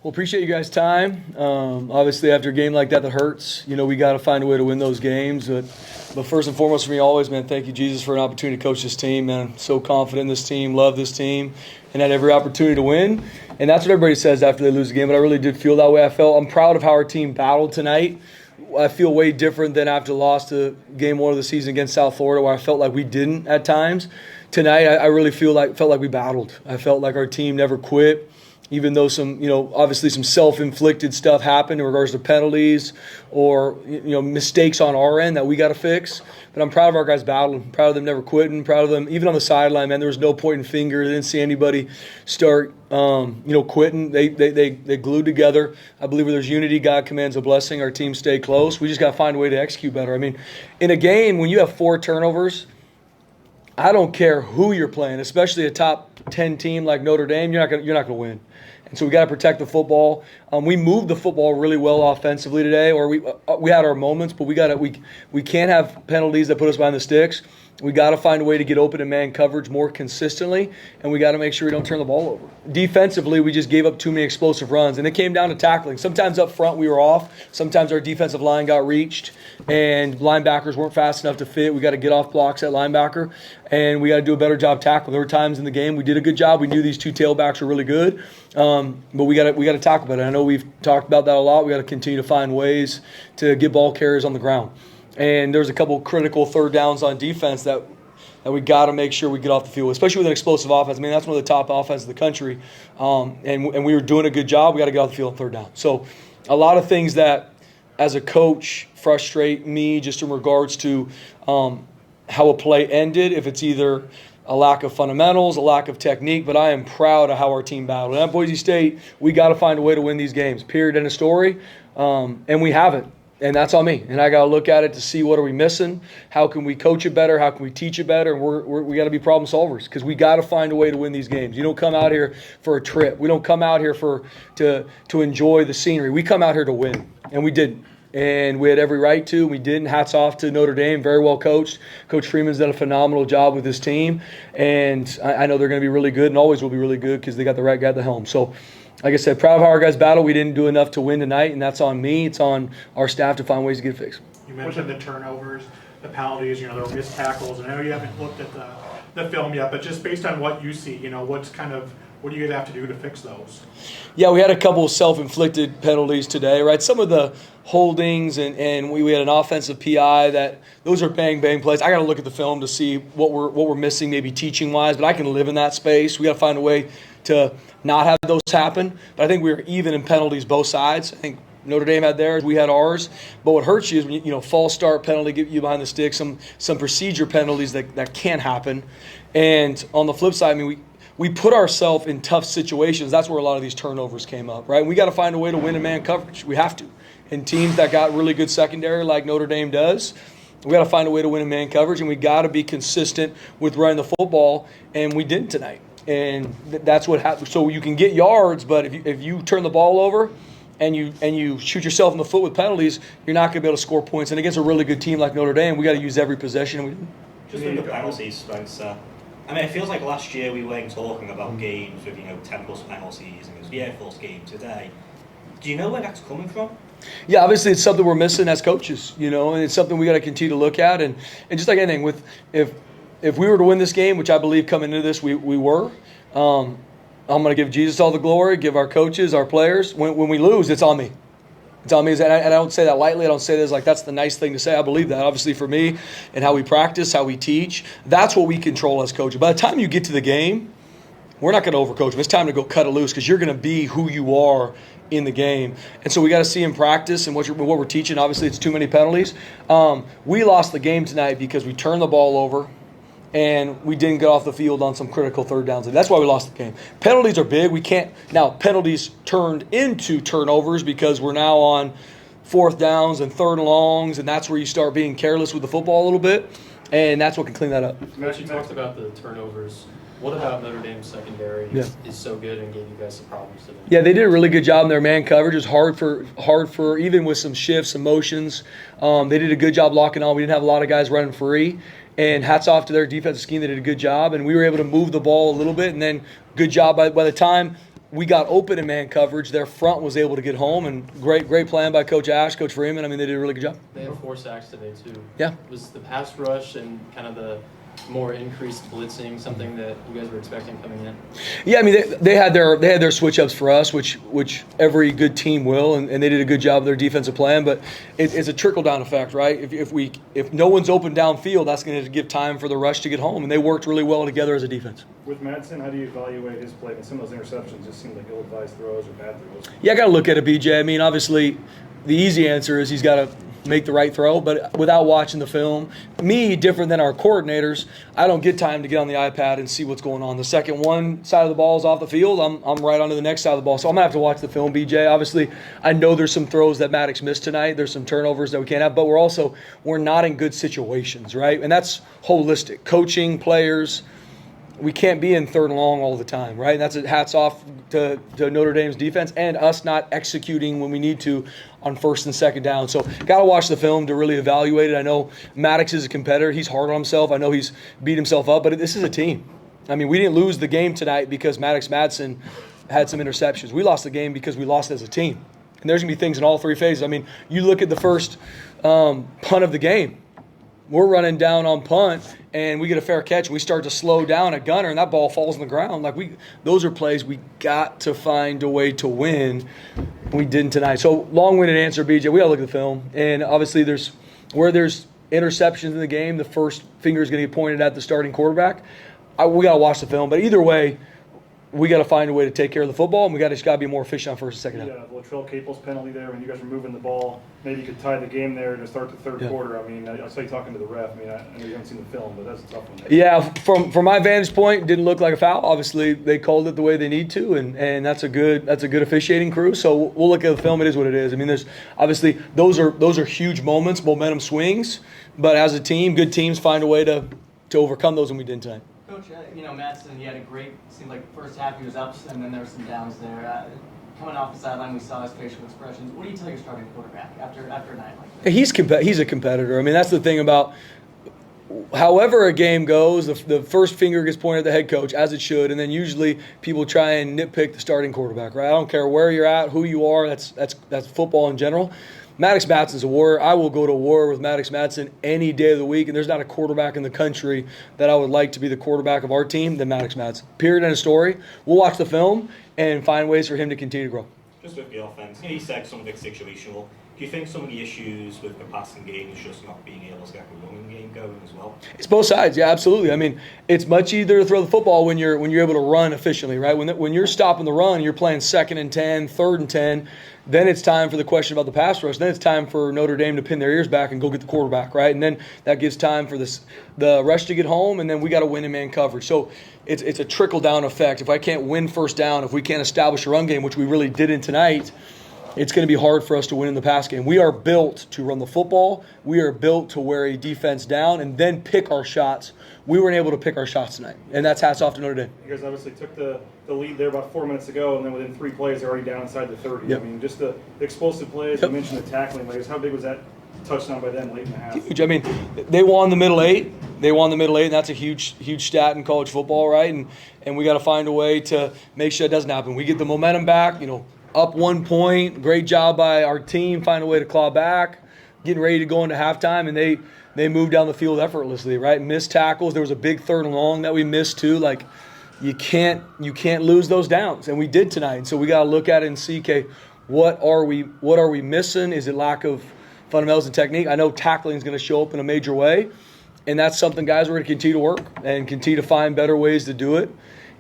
Well, appreciate you guys' time. Obviously, after a game like that hurts, we got to find a way to win those games. But first and foremost for me always, man, thank you, Jesus, for an opportunity to coach this team, man. I'm so confident in this team, love this team, and had every opportunity to win. And that's what everybody says after they lose a game, but I really did feel that way. I'm proud of how our team battled tonight. I feel way different than after lost to game one of the season against South Florida, where I felt like we didn't at times. Tonight, I really felt like we battled. I felt like our team never quit. Even though obviously some self-inflicted stuff happened in regards to penalties or, mistakes on our end that we got to fix. But I'm proud of our guys battling, proud of them never quitting, proud of them, even on the sideline, man, there was no pointing finger. They didn't see anybody start, quitting. They glued together. I believe where there's unity, God commands a blessing. Our team stay close. We just got to find a way to execute better. I mean, in a game, when you have 4 turnovers, I don't care who you're playing, especially a top 10 team like Notre Dame, you're not going to win. And so we got to protect the football. We moved the football really well offensively today, or we had our moments, but we can't have penalties that put us behind the sticks. We got to find a way to get open in man coverage more consistently, and we got to make sure we don't turn the ball over. Defensively, we just gave up too many explosive runs, and it came down to tackling. Sometimes up front we were off. Sometimes our defensive line got reached, and linebackers weren't fast enough to fit. We got to get off blocks at linebacker, and we got to do a better job tackling. There were times in the game we did a good job. We knew these 2 tailbacks were really good, but we got to tackle better. I know we've talked about that a lot. We got to continue to find ways to get ball carriers on the ground. And there's a couple critical third downs on defense that we got to make sure we get off the field, especially with an explosive offense. I mean, that's one of the top offenses in the country, and we were doing a good job. We got to get off the field on third down. So a lot of things that, as a coach, frustrate me just in regards to how a play ended, if it's either a lack of fundamentals, a lack of technique, but I am proud of how our team battled. And at Boise State, we got to find a way to win these games, period, end of story, and we haven't. And that's on me. And I got to look at it to see what are we missing, how can we coach it better, how can we teach it better, and we got to be problem solvers because we got to find a way to win these games. You don't come out here for a trip. We don't come out here to enjoy the scenery. We come out here to win, and we didn't. And we had every right to, and we didn't. Hats off to Notre Dame, very well coached. Coach Freeman's done a phenomenal job with his team, and I know they're going to be really good and always will be really good because they got the right guy at the helm. So, like I said, proud of how our guys battle. We didn't do enough to win tonight, and that's on me. It's on our staff to find ways to get it fixed. You mentioned the turnovers, the penalties, there were missed tackles. I know you haven't looked at the film yet, but just based on what you see, what do you have to do to fix those? Yeah, we had a couple of self-inflicted penalties today, right? Some of the holdings and we had an offensive PI that those are bang plays. I got to look at the film to see what we're missing, maybe teaching wise, but I can live in that space. We got to find a way to not have those happen. But I think we were even in penalties both sides. I think Notre Dame had theirs, we had ours. But what hurts you is when false start penalty, get you behind the stick, some procedure penalties that can happen. And on the flip side, we put ourselves in tough situations. That's where a lot of these turnovers came up, right? We got to find a way to win in man coverage. We have to. And teams that got really good secondary like Notre Dame does, we got to find a way to win in man coverage, and we got to be consistent with running the football, and we didn't tonight. And that's what happened. So you can get yards, but if you turn the ball over and you shoot yourself in the foot with penalties, you're not going to be able to score points. And against a really good team like Notre Dame, we got to use every possession. And we didn't. Just with the penalties, Spencer. I mean, it feels like last year we weren't talking about games with 10+ penalties, and it was the Air Force game today. Do you know where that's coming from? Yeah, obviously it's something we're missing as coaches, and it's something we got to continue to look at. And just like anything, if we were to win this game, which I believe coming into this we were, I'm going to give Jesus all the glory, give our coaches, our players. When we lose, it's on me. It's on me, and I don't say that lightly. I don't say this like that's the nice thing to say. I believe that, obviously, for me and how we practice, how we teach. That's what we control as coaches. By the time you get to the game, we're not going to overcoach them. It's time to go cut it loose because you're going to be who you are in the game. And so we got to see in practice and what we're teaching. Obviously, it's too many penalties. We lost the game tonight because we turned the ball over and we didn't get off the field on some critical third downs. And that's why we lost the game. Penalties are big. We can't – now, penalties turned into turnovers because we're now on fourth downs and third and longs, and that's where you start being careless with the football a little bit, and that's what can clean that up. Matt, you talked about the turnovers. What about Notre Dame's secondary is so good and gave you guys some problems today? Yeah, they did a really good job in their man coverage. It was hard for even with some shifts, some motions. They did a good job locking on. We didn't have a lot of guys running free. And hats off to their defensive scheme. They did a good job. And we were able to move the ball a little bit. And then good job by the time we got open in man coverage. Their front was able to get home, and great plan by Coach Ash, Coach Freeman. I mean, they did a really good job. They had 4 sacks today too. Yeah. Was the pass rush and kind of the more increased blitzing something that you guys were expecting coming in? Yeah, I mean they had their switch ups for us, which every good team will, and they did a good job of their defensive plan. But it's a trickle down effect, right? If no one's open downfield, that's going to give time for the rush to get home, and they worked really well together as a defense. With Madsen, how do you evaluate his play? And some of those interceptions just seem like ill-advised throws or bad throws. Yeah, I got to look at it, BJ. I mean, obviously, the easy answer is he's got to make the right throw, but without watching the film, me, different than our coordinators, I don't get time to get on the iPad and see what's going on. The second one side of the ball is off the field, I'm right onto the next side of the ball. So I'm going to have to watch the film, BJ. Obviously, I know there's some throws that Maddox missed tonight. There's some turnovers that we can't have, but we're not in good situations, right? And that's holistic. Coaching, players, we can't be in third and long all the time, right? And that's a hats off to Notre Dame's defense and us not executing when we need to on first and second down. So got to watch the film to really evaluate it. I know Maddox is a competitor. He's hard on himself. I know he's beat himself up, but this is a team. I mean, we didn't lose the game tonight because Maddox Madsen had some interceptions. We lost the game because we lost as a team. And there's going to be things in all 3 phases. I mean, you look at the first punt of the game. We're running down on punt, and we get a fair catch. We start to slow down at gunner, and that ball falls on the ground. Those are plays we got to find a way to win. We didn't tonight. So long-winded answer, BJ. We got to look at the film, and obviously there's interceptions in the game. The first finger is going to get pointed at the starting quarterback. We got to watch the film, but either way, we got to find a way to take care of the football, and we just got to be more efficient on first and second down. Yeah, Latrell Capel's penalty there when you guys were moving the ball. Maybe you could tie the game there to start the third quarter. I mean, I saw you talking to the ref. I mean, I know you haven't seen the film, but that's a tough one. Yeah, from my vantage point, it didn't look like a foul. Obviously, they called it the way they need to, and that's a good officiating crew. So we'll look at the film. It is what it is. I mean, there's obviously those are huge moments, momentum swings. But as a team, good teams find a way to overcome those, and we did tonight. Coach, Madsen, he had a great, seemed like first half he was ups, and then there were some downs there. Coming off the sideline, we saw his facial expressions. What do you tell your starting quarterback after a night like that? He's a competitor. I mean, that's the thing about however a game goes, the first finger gets pointed at the head coach, as it should, and then usually people try and nitpick the starting quarterback, right? I don't care where you're at, who you are, that's football in general. Maddox Madsen's a warrior. I will go to war with Maddox Madsen any day of the week, and there's not a quarterback in the country that I would like to be the quarterback of our team than Maddox Madsen. Period, end of story. We'll watch the film and find ways for him to continue to grow. Just with the offense, you said some of it's situational. Do you think some of the issues with the passing game is just not being able to get the running game going as well? It's both sides, yeah, absolutely. I mean, it's much easier to throw the football when you're able to run efficiently, right? When you're stopping the run, you're playing 2nd and 10, 3rd and 10. Then it's time for the question about the pass rush. Then it's time for Notre Dame to pin their ears back and go get the quarterback, right? And then that gives time for the rush to get home, and then we got to win in man coverage. So it's a trickle-down effect. If I can't win first down, if we can't establish a run game, which we really didn't tonight, it's going to be hard for us to win in the pass game. We are built to run the football. We are built to wear a defense down and then pick our shots. We weren't able to pick our shots tonight, and that's hats off to Notre Dame. You guys obviously took the lead there about 4 minutes ago, and then within 3 plays, they're already down inside the 30. Yep. I mean, just the explosive plays. Yep. You mentioned the tackling plays. How big was that touchdown by them late in the half? Huge. I mean, they won the middle 8. And that's a huge stat in college football, right? And we got to find a way to make sure it doesn't happen. We get the momentum back, up 1 point. Great job by our team, find a way to claw back, getting ready to go into halftime, and they moved down the field effortlessly, right? Missed tackles. There was a big 3rd and long that we missed too. Like, you can't lose those downs, and we did tonight. And so we got to look at it and see, okay, what are we missing? Is it lack of fundamentals and technique? I know tackling is going to show up in a major way, and that's something, guys, we're going to continue to work and continue to find better ways to do it.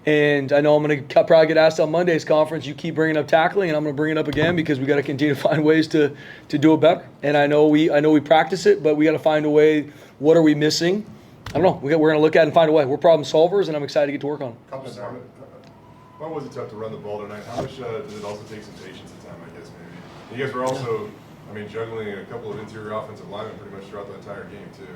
And I know I'm going to probably get asked on Monday's conference, you keep bringing up tackling, and I'm going to bring it up again because we got to continue to find ways to do it better. And I know we practice it, but we got to find a way. What are we missing? I don't know. We're going to look at it and find a way. We're problem solvers, and I'm excited to get to work on it. Why was it tough to run the ball tonight? How much did it also take some patience at time, I guess, maybe? You guys were also I mean, juggling a couple of interior offensive linemen pretty much throughout the entire game, too.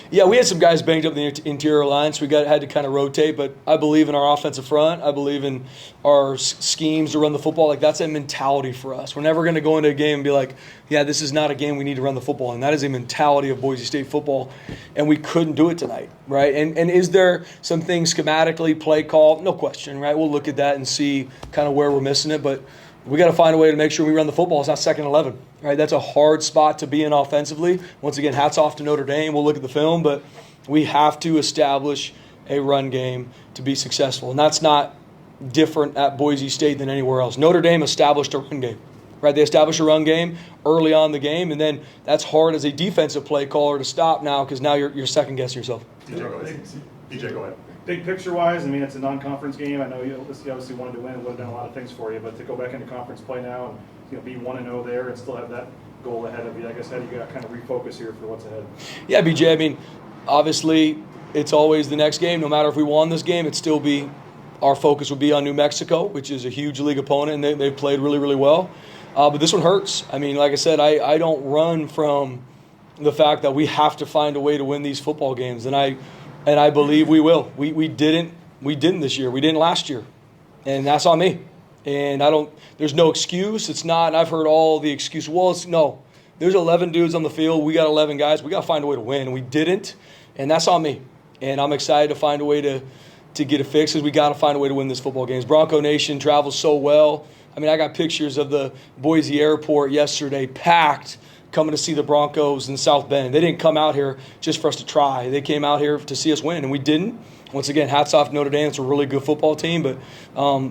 Yeah, we had some guys banged up in the interior line, so had to kind of rotate. But I believe in our offensive front. I believe in our schemes to run the football. Like, that's a mentality for us. We're never going to go into a game and be like, yeah, this is not a game we need to run the football. And that is a mentality of Boise State football. And we couldn't do it tonight, right? And is there some things schematically, play call? No question, right? We'll look at that and see kind of where we're missing it. But we got to find a way to make sure we run the football. It's not 2nd and 11, right? That's a hard spot to be in offensively. Once again, hats off to Notre Dame. We'll look at the film, but we have to establish a run game to be successful. And that's not different at Boise State than anywhere else. Notre Dame established a run game, right? They established a run game early on in the game, and then that's hard as a defensive play caller to stop now because now you're second-guessing yourself. DJ, go ahead. Big picture-wise, I mean, it's a non-conference game. I know you obviously wanted to win. It would have done a lot of things for you, but to go back into conference play now and be 1-0 there and still have that goal ahead of you, I guess how do you got to kind of refocus here for what's ahead? Yeah, BJ, I mean, obviously it's always the next game. No matter if we won this game, it'd still be our focus would be on New Mexico, which is a huge league opponent, and they've played really, really well. But this one hurts. I mean, like I said, I don't run from the fact that we have to find a way to win these football games, and I believe we will. We didn't this year. We didn't last year. And that's on me. And there's no excuse. It's not, and I've heard all the excuses. Well, no. There's 11 dudes on the field. We got 11 guys. We got to find a way to win. And we didn't. And that's on me. And I'm excited to find a way to get it fixed because we got to find a way to win this football games. Bronco Nation travels so well. I mean, I got pictures of the Boise airport yesterday packed coming to see the Broncos in South Bend. They didn't come out here just for us to try. They came out here to see us win, and we didn't. Once again, hats off to Notre Dame. It's a really good football team, but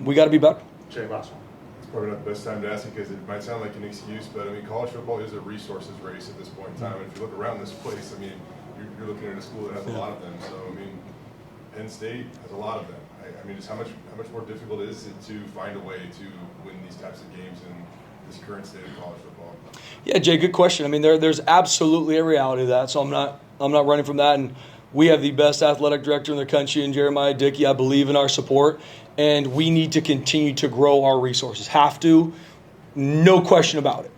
we got to be better. Jay, last one. It's probably not the best time to ask it because it might sound like an excuse, but I mean, college football is a resources race at this point in time. And if you look around this place, I mean, you're looking at a school that has a lot of them. So I mean, Penn State has a lot of them. I mean, just how much more difficult is it to find a way to win these types of games in this current state of college football? Yeah, Jay, good question. I mean, there's absolutely a reality of that. So I'm not running from that. And we have the best athletic director in the country in Jeremiah Dickey. I believe in our support, and we need to continue to grow our resources. Have to, no question about it.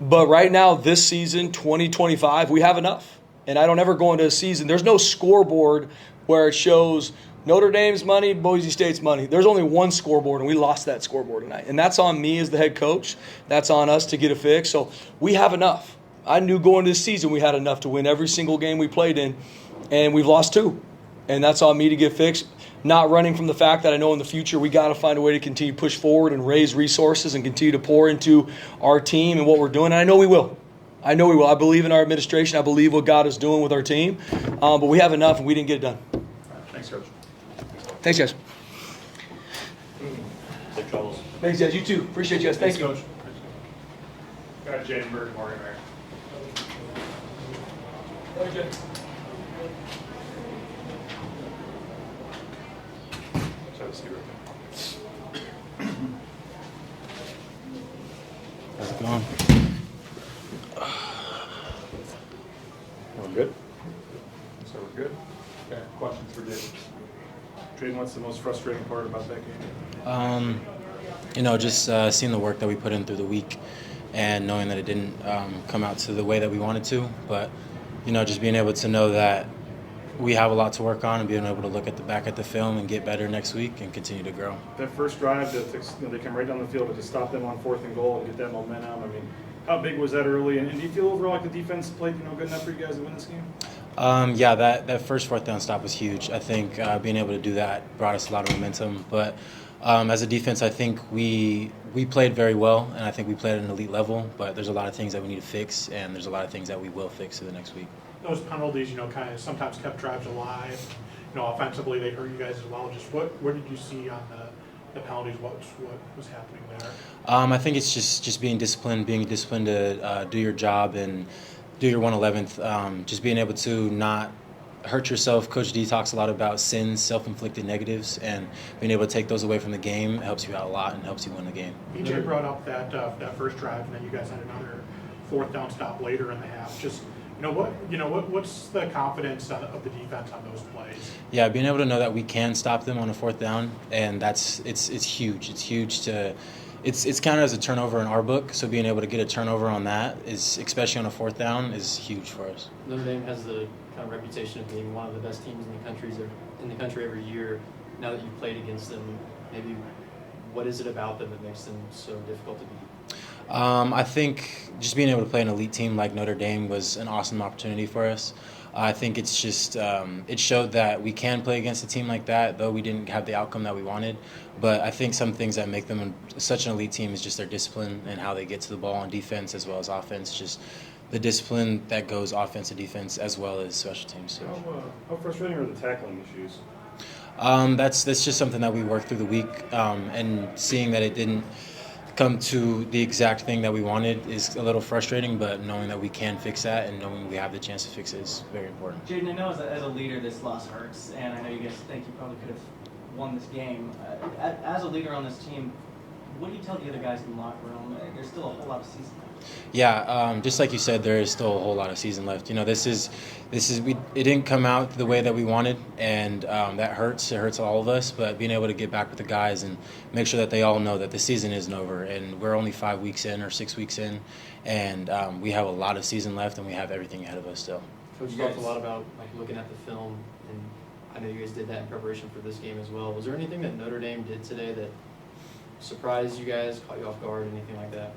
But right now, this season, 2025, we have enough. And I don't ever go into a season. There's no scoreboard where it shows Notre Dame's money, Boise State's money. There's only one scoreboard, and we lost that scoreboard tonight. And that's on me as the head coach. That's on us to get it fixed. So we have enough. I knew going into this season we had enough to win every single game we played in, and we've lost 2. And that's on me to get fixed. Not running from the fact that I know in the future we got to find a way to continue to push forward and raise resources and continue to pour into our team and what we're doing. And I know we will. I believe in our administration. I believe what God is doing with our team. But we have enough, and we didn't get it done. Thanks, Coach. Thanks, guys. Safe travels. Thanks, guys. You too. Appreciate you guys. Thank you. Coach. Got Jaden Bird, Morgan, Mary. Have a seat right there. How's it going? We're good? So we're good? Okay, questions for Jaden. Jaden, what's the most frustrating part about that game? Just seeing the work that we put in through the week and knowing that it didn't come out to the way that we wanted to. But, just being able to know that we have a lot to work on and being able to look back at the film and get better next week and continue to grow. That first drive, they come right down the field to stop them on 4th and goal and get that momentum. I mean, how big was that early? And do you feel overall like the defense played good enough for you guys to win this game? That first 4th down stop was huge. I think being able to do that brought us a lot of momentum. But as a defense, I think we played very well, and I think we played at an elite level. But there's a lot of things that we need to fix, and there's a lot of things that we will fix in the next week. Those penalties, kind of sometimes kept drives alive. Offensively they hurt you guys as well. Just what did you see on the penalties? What was happening there? I think it's just being disciplined to do your job and do your 1/11th. Just being able to not hurt yourself. Coach D talks a lot about sins, self-inflicted negatives, and being able to take those away from the game helps you out a lot and helps you win the game. BJ brought up that first drive, and then you guys had another 4th down stop later in the half. Just what's the confidence of the defense on those plays? Yeah, being able to know that we can stop them on a 4th down, and it's huge. It's huge to it's counted as a turnover in our book. So being able to get a turnover on that is, especially on a fourth down, is huge for us. Notre Dame has the kind of reputation of being one of the best teams in the country every year. Now that you've played against them, maybe what is it about them that makes them so difficult to beat? I think just being able to play an elite team like Notre Dame was an awesome opportunity for us. I think it's just it showed that we can play against a team like that, though we didn't have the outcome that we wanted. But I think some things that make them such an elite team is just their discipline and how they get to the ball on defense as well as offense. Just the discipline that goes offense to defense as well as special teams. How frustrating are the tackling issues? That's just something that we worked through the week, and seeing that it didn't come to the exact thing that we wanted is a little frustrating, but knowing that we can fix that and knowing we have the chance to fix it is very important. Jaden, I know as a leader this loss hurts, and I know you guys think you probably could have won this game. As a leader on this team, what do you tell the other guys in the locker room? There's still a whole lot of season left. Yeah, just like you said, there is still a whole lot of season left. You know, it didn't come out the way that we wanted, and that hurts. It hurts all of us. But being able to get back with the guys and make sure that they all know that the season isn't over, and we're only 5 weeks in or 6 weeks in, and we have a lot of season left, and we have everything ahead of us still. Coach, you talked a lot about like looking at the film, and I know you guys did that in preparation for this game as well. Was there anything that Notre Dame did today that surprised you guys, caught you off guard, anything like that?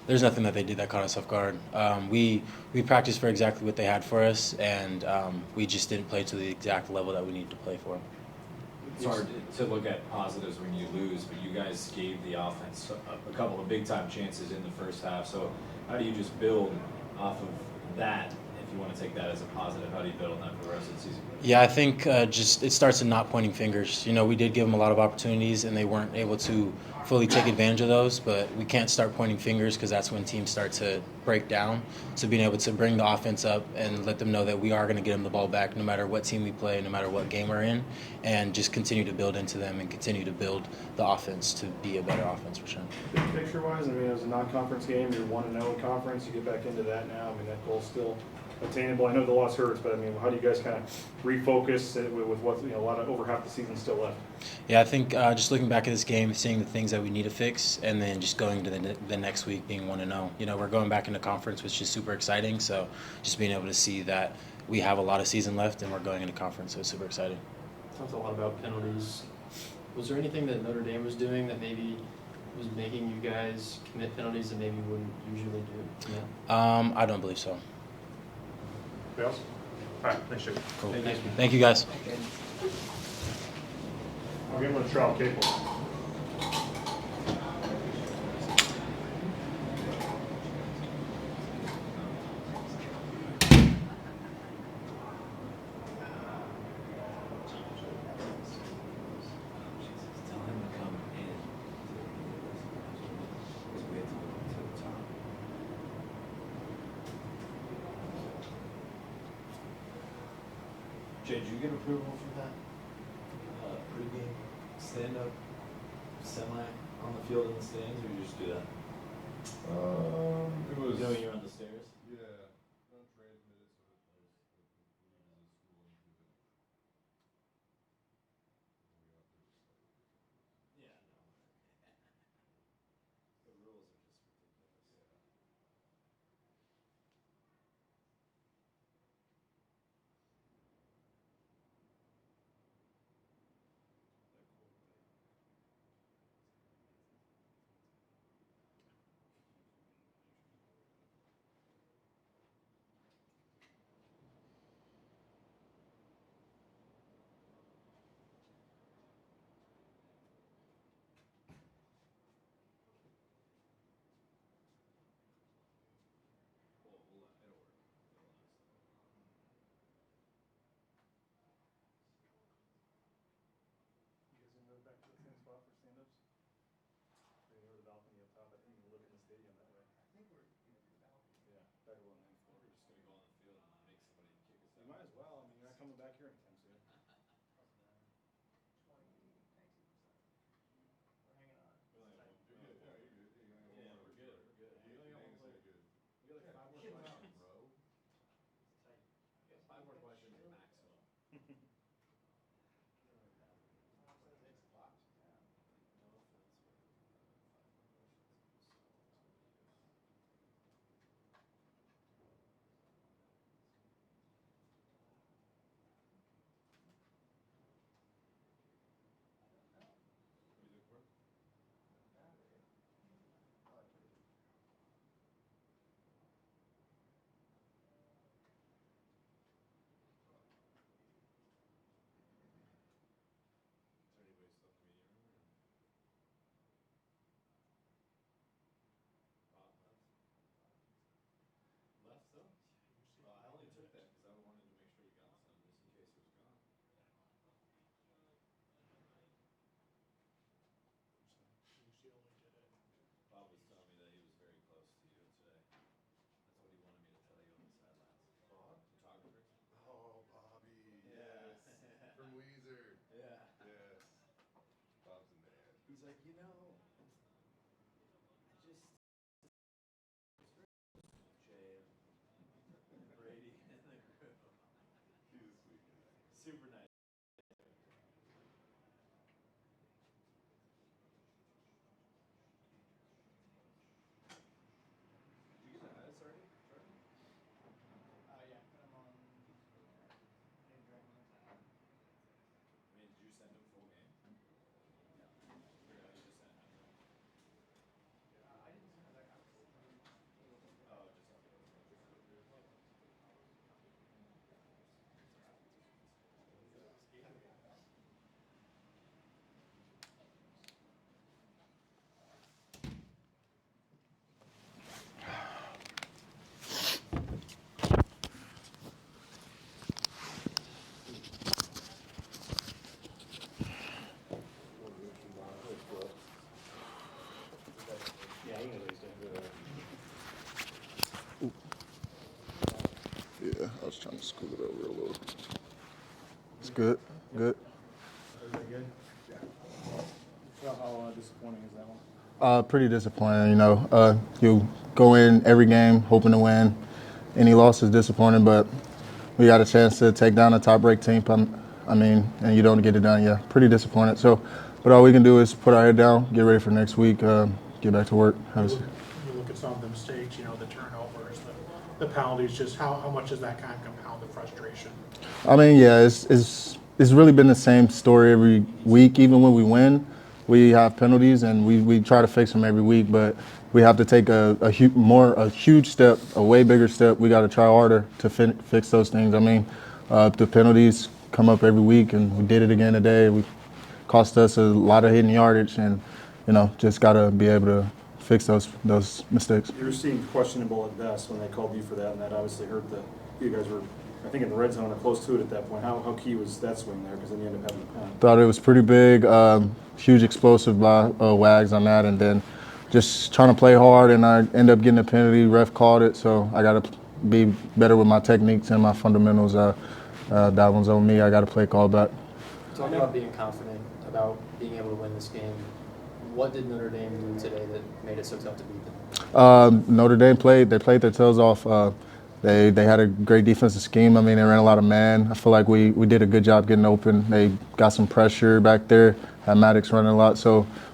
There's nothing that they did that caught us off guard. We practiced for exactly what they had for us, and we just didn't play to the exact level that we needed to play for. It's hard to look at positives when you lose, but you guys gave the offense a couple of big-time chances in the first half. So how do you just build off of that? If you want to take that as a positive, how do you build on that for the rest of the season? Yeah, I think just it starts in not pointing fingers. You know, we did give them a lot of opportunities, and they weren't able to fully take advantage of those, but we can't start pointing fingers because that's when teams start to break down. So being able to bring the offense up and let them know that we are going to get them the ball back no matter what team we play, no matter what game we're in, and just continue to build into them and continue to build the offense to be a better offense for sure. Big picture-wise, I mean, it was a non-conference game. You're 1-0 in conference. You get back into that now. I mean, that goal's still attainable. I know the loss hurts, but I mean, how do you guys kind of refocus with what, you know, a lot of over half the season still left? Yeah, I think just looking back at this game, seeing the things that we need to fix, and then just going to the next week being 1-0. You know, we're going back into conference, which is super exciting. So just being able to see that we have a lot of season left and we're going into conference, so it's super exciting. Talked a lot about penalties. Was there anything that Notre Dame was doing that maybe was making you guys commit penalties that maybe you wouldn't usually do? Yeah. I don't believe so. Anybody else? All right, thanks, Jake. Cool. Thank you. Thank you, guys. I'll give him a trial cable. Tell him to come in. Because we have to go to the top. Jay, did you get approval for that? Pre-game stand-up semi on the field in the stands, or you just do that? It was. You know when you're on the stairs? Yeah. Not transmitted, so it was Yeah, no. The rules are just ridiculous. You guys gonna go back to the same spot for stand-ups? Right near the balcony up top. I think you can look in the stadium that way. I think we're gonna do the balcony. Yeah, back over on the ninth floor. We're just going to go on the field and make somebody kick us out. You might as well. I mean, you're not coming back here anytime soon. Yeah, we're good. We're good. We only got one player. We got like 5 more questions. We got 5 more questions maximum. super nice. Yeah, put them on. I mean, did you send him full game? Or did you just send him? I didn't send it. Oh, just Yeah, you know what he's doing. Yeah, I was trying to scoot it over a little. It's good. Good. How disappointing is that one? Pretty disappointing, you know. You go in every game hoping to win. Any loss is disappointing, but we got a chance to take down a top-ranked team. And you don't get it done. Yeah, pretty disappointed. So, but all we can do is put our head down, get ready for next week, get back to work. You look at some of the mistakes, the turnovers, the penalties, just how much does that kind of compound the frustration? I mean, yeah, it's really been the same story every week. Even when we win, we have penalties, and we try to fix them every week. But we have to take a huge step, a way bigger step. We got to try harder to fix those things. I mean, the penalties come up every week, and we did it again today. We cost us a lot of hidden yardage, and just got to be able to fix those mistakes. You seemed questionable at best when they called you for that, and that obviously hurt you guys were, I think, in the red zone or close to it at that point. How key was that swing there? Because then you end up having a penalty. Thought it was pretty big, huge explosive by Wags on that, and then just trying to play hard, and I end up getting a penalty. Ref called it, so I got to be better with my techniques and my fundamentals. That one's on me. I got to play call back. Talk about being confident, about being able to win this game. What did Notre Dame do today that made it so tough to beat them? Notre Dame played their tails off. They had a great defensive scheme. I mean, they ran a lot of man. I feel like we did a good job getting open. They got some pressure back there. Had Maddox running a lot.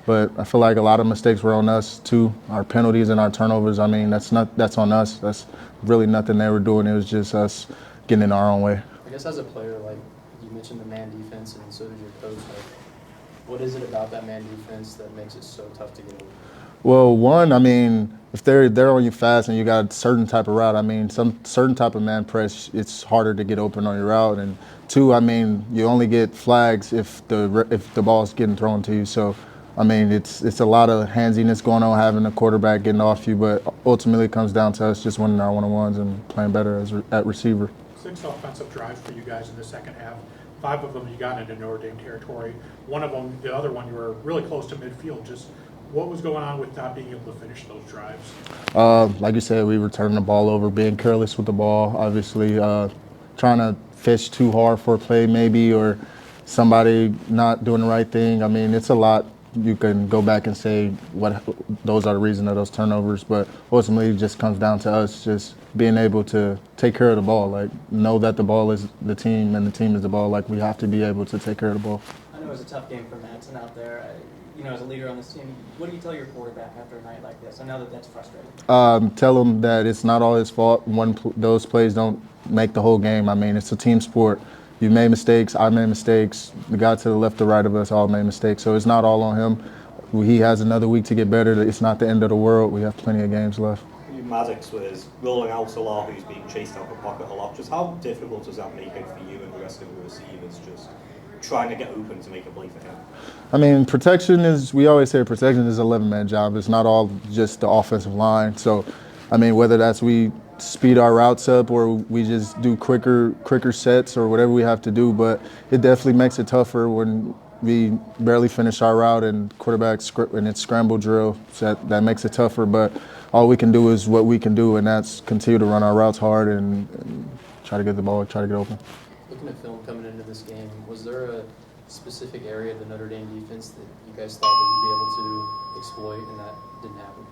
But I feel like a lot of mistakes were on us too. Our penalties and our turnovers. I mean, that's on us. That's really nothing they were doing. It was just us getting in our own way. I guess as a player, like you mentioned the man defense, and so did your coach. Like, what is it about that man defense that makes it so tough to get over? Well, one, I mean, if they're on you fast and you got a certain type of route, I mean, some certain type of man press, it's harder to get open on your route. And two, I mean, you only get flags if the ball's getting thrown to you. So, I mean, it's a lot of handsiness going on, having a quarterback getting off you. But ultimately, it comes down to us just winning our one-on-ones and playing better at receiver. 6 offensive drives for you guys in the second half. 5 of them you got into Notre Dame territory. One of them, the other one, you were really close to midfield. Just what was going on with not being able to finish those drives? Like you said, we were turning the ball over, being careless with the ball, obviously trying to fish too hard for a play maybe, or somebody not doing the right thing. I mean, it's a lot. You can go back and say those are the reason of those turnovers, but ultimately it just comes down to us just being able to take care of the ball, like know that the ball is the team and the team is the ball. Like we have to be able to take care of the ball. I know it was a tough game for Madsen out there. As a leader on this team, what do you tell your quarterback after a night like this? I know that that's frustrating. Tell him that it's not all his fault. Those plays don't make the whole game. I mean, it's a team sport. You made mistakes. I made mistakes. The guy to the left or right of us all made mistakes. So it's not all on him. He has another week to get better. It's not the end of the world. We have plenty of games left. Maddox was rolling out a lot, who's being chased out of the pocket a lot. Just how difficult does that make it for you and the rest of the receivers, just trying to get open to make a play for him? I mean, we always say protection is an 11-man job. It's not all just the offensive line. So, I mean, whether that's we speed our routes up or we just do quicker sets or whatever we have to do, but it definitely makes it tougher when we barely finish our route and quarterback and it's scramble drill. So that makes it tougher, but all we can do is what we can do, and that's continue to run our routes hard and try to get the ball, try to get open. Looking at film coming into this game, was there a specific area of the Notre Dame defense that you guys thought that you'd be able to exploit and that didn't happen?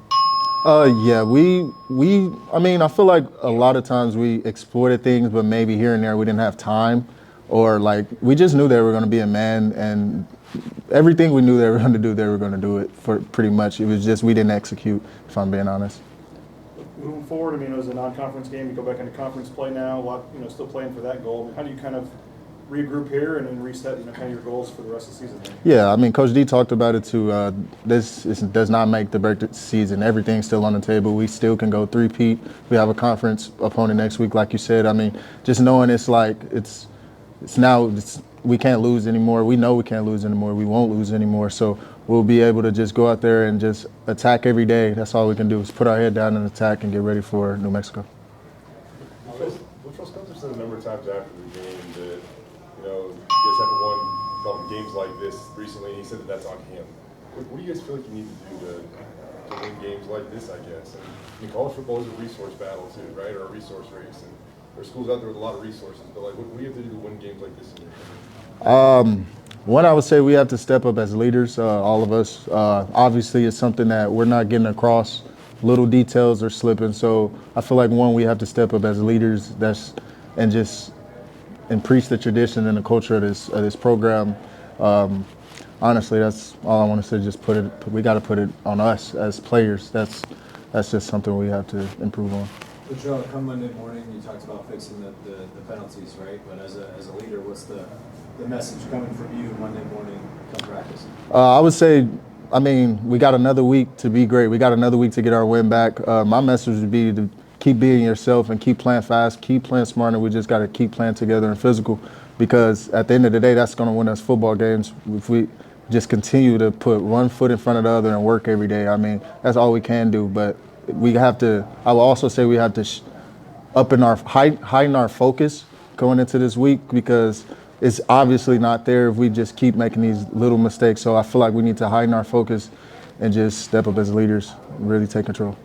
I mean, I feel like a lot of times we exploited things, but maybe here and there we didn't have time or like we just knew they were going to be a man, and everything we knew they were going to do, they were going to do it for pretty much. It was just we didn't execute, if I'm being honest. Moving forward, I mean, it was a non-conference game. You go back into conference play now. Still playing for that goal. I mean, how do you kind of regroup here and then reset, kind of your goals for the rest of the season? Yeah, I mean, Coach D talked about it too. This does not make the break the season. Everything's still on the table. We still can go three-peat. We have a conference opponent next week, like you said. I mean, just knowing we can't lose anymore. We know we can't lose anymore. We won't lose anymore. So we'll be able to just go out there and just attack every day. That's all we can do is put our head down and attack and get ready for New Mexico. Coach Spencer said a number of times after the game that, you guys haven't won games like this recently. He said that's on him. What do you guys feel like you need to do to win games like this, I guess? I mean, college football is a resource battle too, right? Or a resource race. And there's schools out there with a lot of resources. But, what do you have to do to win games like this in your opinion? One, I would say we have to step up as leaders, all of us. Obviously, it's something that we're not getting across. Little details are slipping. So I feel like, one, we have to step up as leaders and preach the tradition and the culture of this program. Honestly, that's all I want to say. We got to put it on us as players. That's just something we have to improve on. Joe, come Monday morning, you talked about fixing the penalties, right? But as a leader, what's the message coming from you Monday morning come practice? I would say, I mean, we got another week to be great. We got another week to get our win back. My message would be to keep being yourself and keep playing fast, keep playing smart, and we just got to keep playing together and physical, because at the end of the day, that's going to win us football games if we just continue to put one foot in front of the other and work every day. I mean, that's all we can do, but we have to, I will also say we have to heighten our focus going into this week, because it's obviously not there if we just keep making these little mistakes. So I feel like we need to heighten our focus and just step up as leaders and really take control.